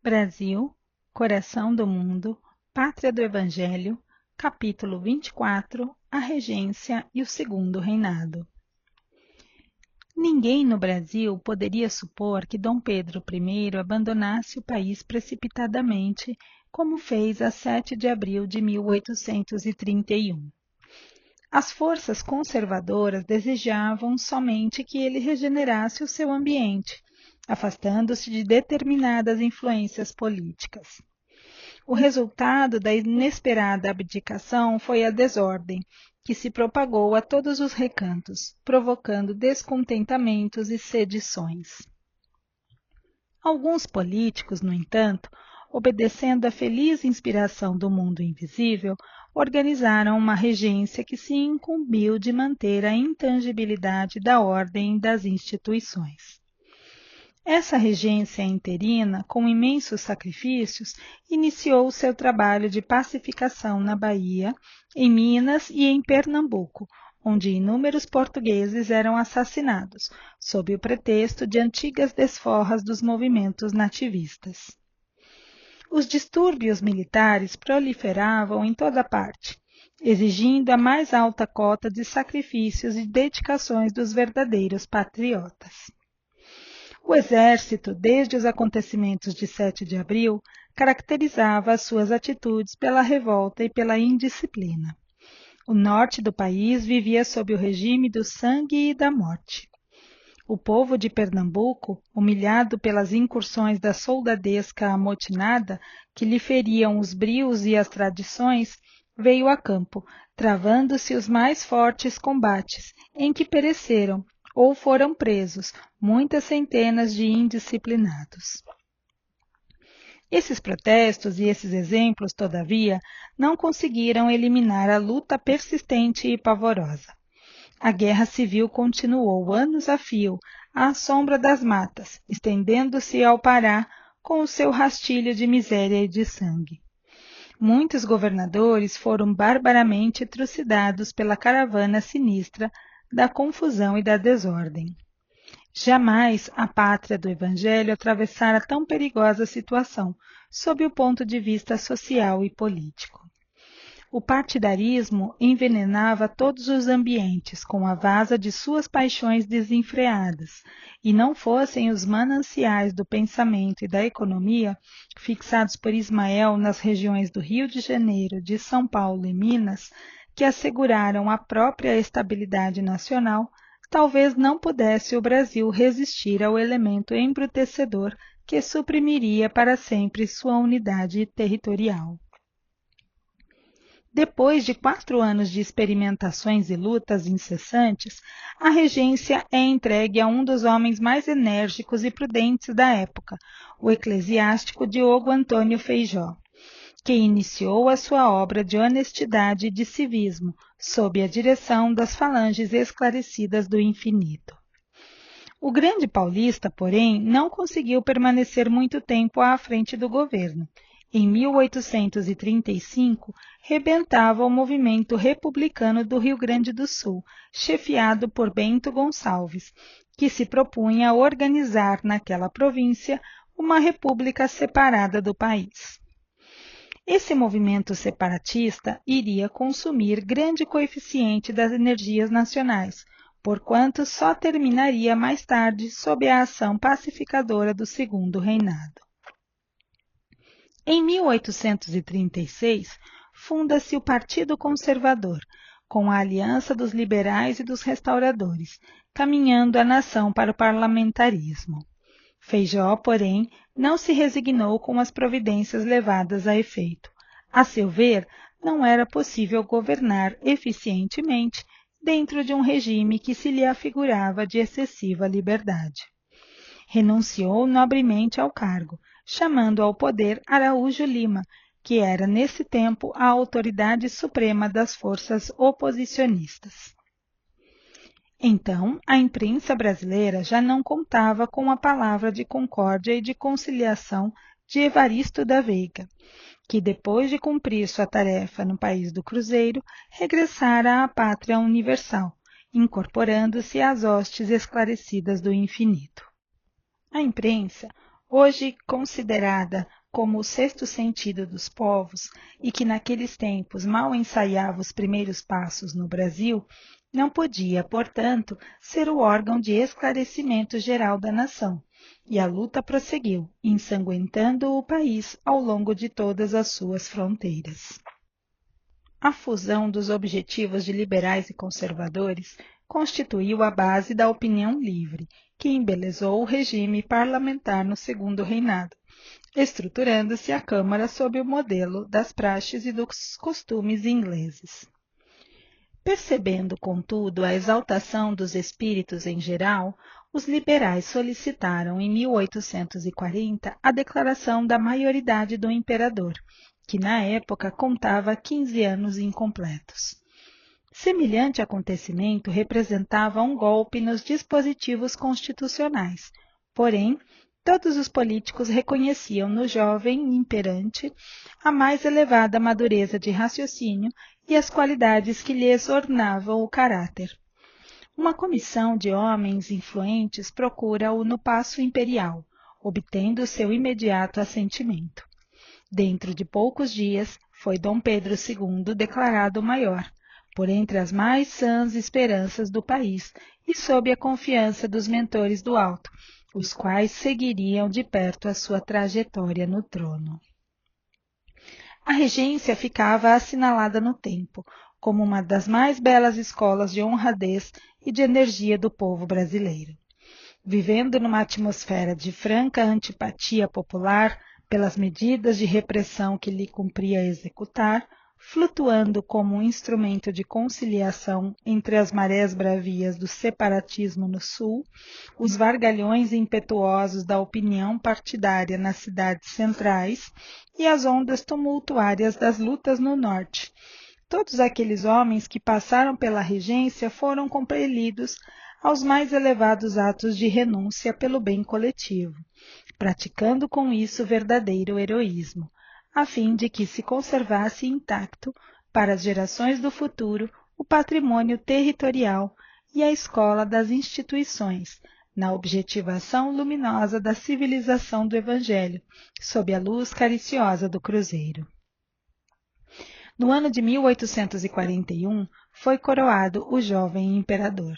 Brasil, Coração do Mundo, Pátria do Evangelho, capítulo 24, A Regência e o Segundo Reinado. Ninguém no Brasil poderia supor que Dom Pedro I abandonasse o país precipitadamente, como fez a 7 de abril de 1831. As forças conservadoras desejavam somente que ele regenerasse o seu ambiente, afastando-se de determinadas influências políticas. O resultado da inesperada abdicação foi a desordem, que se propagou a todos os recantos, provocando descontentamentos e sedições. Alguns políticos, no entanto, obedecendo à feliz inspiração do mundo invisível, organizaram uma regência que se incumbiu de manter a intangibilidade da ordem e das instituições. Essa regência interina, com imensos sacrifícios, iniciou seu trabalho de pacificação na Bahia, em Minas e em Pernambuco, onde inúmeros portugueses eram assassinados, sob o pretexto de antigas desforras dos movimentos nativistas. Os distúrbios militares proliferavam em toda parte, exigindo a mais alta cota de sacrifícios e dedicações dos verdadeiros patriotas. O exército, desde os acontecimentos de 7 de abril, caracterizava as suas atitudes pela revolta e pela indisciplina. O norte do país vivia sob o regime do sangue e da morte. O povo de Pernambuco, humilhado pelas incursões da soldadesca amotinada, que lhe feriam os brios e as tradições, veio a campo, travando-se os mais fortes combates, em que pereceram, ou foram presos, muitas centenas de indisciplinados. Esses protestos e esses exemplos, todavia, não conseguiram eliminar a luta persistente e pavorosa. A guerra civil continuou anos a fio, à sombra das matas, estendendo-se ao Pará com o seu rastilho de miséria e de sangue. Muitos governadores foram barbaramente trucidados pela caravana sinistra da confusão e da desordem. Jamais a pátria do Evangelho atravessara tão perigosa situação, sob o ponto de vista social e político. O partidarismo envenenava todos os ambientes com a vasa de suas paixões desenfreadas, e não fossem os mananciais do pensamento e da economia, fixados por Ismael nas regiões do Rio de Janeiro, de São Paulo e Minas, que asseguraram a própria estabilidade nacional, talvez não pudesse o Brasil resistir ao elemento embrutecedor que suprimiria para sempre sua unidade territorial. Depois de 4 anos de experimentações e lutas incessantes, a regência é entregue a um dos homens mais enérgicos e prudentes da época, o eclesiástico Diogo Antônio Feijó, que iniciou a sua obra de honestidade e de civismo, sob a direção das falanges esclarecidas do infinito. O grande paulista, porém, não conseguiu permanecer muito tempo à frente do governo. Em 1835, rebentava o movimento republicano do Rio Grande do Sul, chefiado por Bento Gonçalves, que se propunha a organizar naquela província uma república separada do país. Esse movimento separatista iria consumir grande coeficiente das energias nacionais, porquanto só terminaria mais tarde sob a ação pacificadora do Segundo Reinado. Em 1836, funda-se o Partido Conservador, com a aliança dos liberais e dos restauradores, caminhando a nação para o parlamentarismo. Feijó, porém, não se resignou com as providências levadas a efeito. A seu ver, não era possível governar eficientemente dentro de um regime que se lhe afigurava de excessiva liberdade. Renunciou nobremente ao cargo, chamando ao poder Araújo Lima, que era nesse tempo a autoridade suprema das forças oposicionistas. Então, a imprensa brasileira já não contava com a palavra de concórdia e de conciliação de Evaristo da Veiga, que depois de cumprir sua tarefa no país do Cruzeiro, regressara à pátria universal, incorporando-se às hostes esclarecidas do infinito. A imprensa, hoje considerada como o sexto sentido dos povos e que naqueles tempos mal ensaiava os primeiros passos no Brasil, não podia, portanto, ser o órgão de esclarecimento geral da nação, e a luta prosseguiu, ensanguentando o país ao longo de todas as suas fronteiras. A fusão dos objetivos de liberais e conservadores constituiu a base da opinião livre, que embelezou o regime parlamentar no segundo reinado, estruturando-se a Câmara sob o modelo das praxes e dos costumes ingleses. Percebendo, contudo, a exaltação dos espíritos em geral, os liberais solicitaram em 1840 a declaração da maioridade do imperador, que na época contava 15 anos incompletos. Semelhante acontecimento representava um golpe nos dispositivos constitucionais, porém, todos os políticos reconheciam no jovem imperante a mais elevada madureza de raciocínio e as qualidades que lhes ornavam o caráter. Uma comissão de homens influentes procura-o no Paço Imperial, obtendo seu imediato assentimento. Dentro de poucos dias, foi Dom Pedro II declarado maior, por entre as mais sãs esperanças do país e sob a confiança dos mentores do alto, os quais seguiriam de perto a sua trajetória no trono. A regência ficava assinalada no tempo, como uma das mais belas escolas de honradez e de energia do povo brasileiro. Vivendo numa atmosfera de franca antipatia popular pelas medidas de repressão que lhe cumpria executar, flutuando como um instrumento de conciliação entre as marés bravias do separatismo no sul, os vargalhões impetuosos da opinião partidária nas cidades centrais e as ondas tumultuárias das lutas no norte. Todos aqueles homens que passaram pela regência foram compelidos aos mais elevados atos de renúncia pelo bem coletivo, praticando com isso verdadeiro heroísmo, a fim de que se conservasse intacto, para as gerações do futuro, o patrimônio territorial e a escola das instituições, na objetivação luminosa da civilização do Evangelho, sob a luz cariciosa do cruzeiro. No ano de 1841, foi coroado o jovem imperador.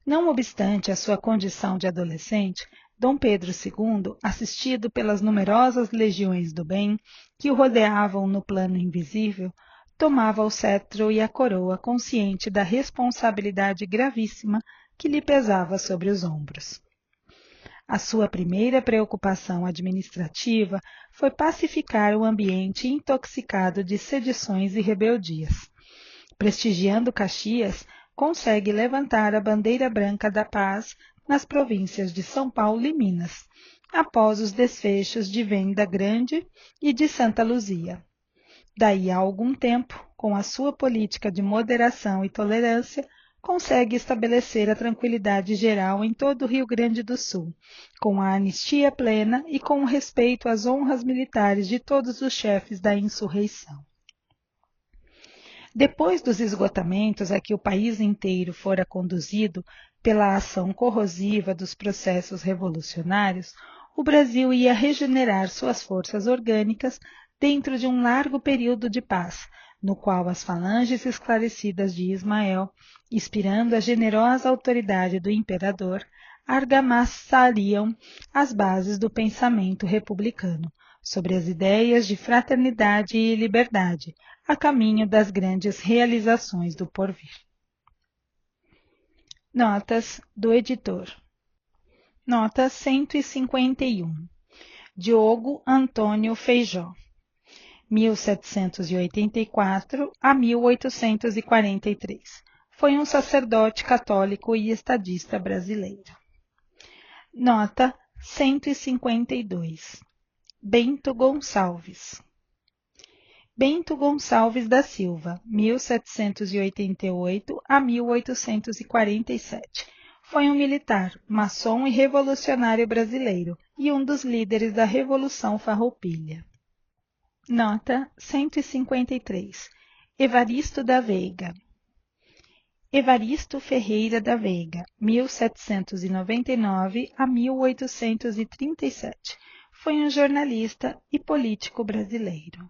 Não obstante a sua condição de adolescente, Dom Pedro II, assistido pelas numerosas legiões do bem que o rodeavam no plano invisível, tomava o cetro e a coroa consciente da responsabilidade gravíssima que lhe pesava sobre os ombros. A sua primeira preocupação administrativa foi pacificar o ambiente intoxicado de sedições e rebeldias. Prestigiando Caxias, consegue levantar a bandeira branca da paz nas províncias de São Paulo e Minas, após os desfechos de Venda Grande e de Santa Luzia. Daí a algum tempo, com a sua política de moderação e tolerância, consegue estabelecer a tranquilidade geral em todo o Rio Grande do Sul, com a anistia plena e com o respeito às honras militares de todos os chefes da insurreição. Depois dos esgotamentos a que o país inteiro fora conduzido pela ação corrosiva dos processos revolucionários, o Brasil ia regenerar suas forças orgânicas dentro de um largo período de paz, no qual as falanges esclarecidas de Ismael, inspirando a generosa autoridade do imperador, argamassariam as bases do pensamento republicano, sobre as ideias de fraternidade e liberdade, a caminho das grandes realizações do porvir. Notas do editor. Nota 151. Diogo Antônio Feijó, 1784 a 1843. Foi um sacerdote católico e estadista brasileiro. Nota 152. Bento Gonçalves. Bento Gonçalves da Silva, 1788 a 1847. Foi um militar, maçom e revolucionário brasileiro e um dos líderes da Revolução Farroupilha. Nota 153. Evaristo da Veiga. Evaristo Ferreira da Veiga, 1799 a 1837. foi um jornalista e político brasileiro.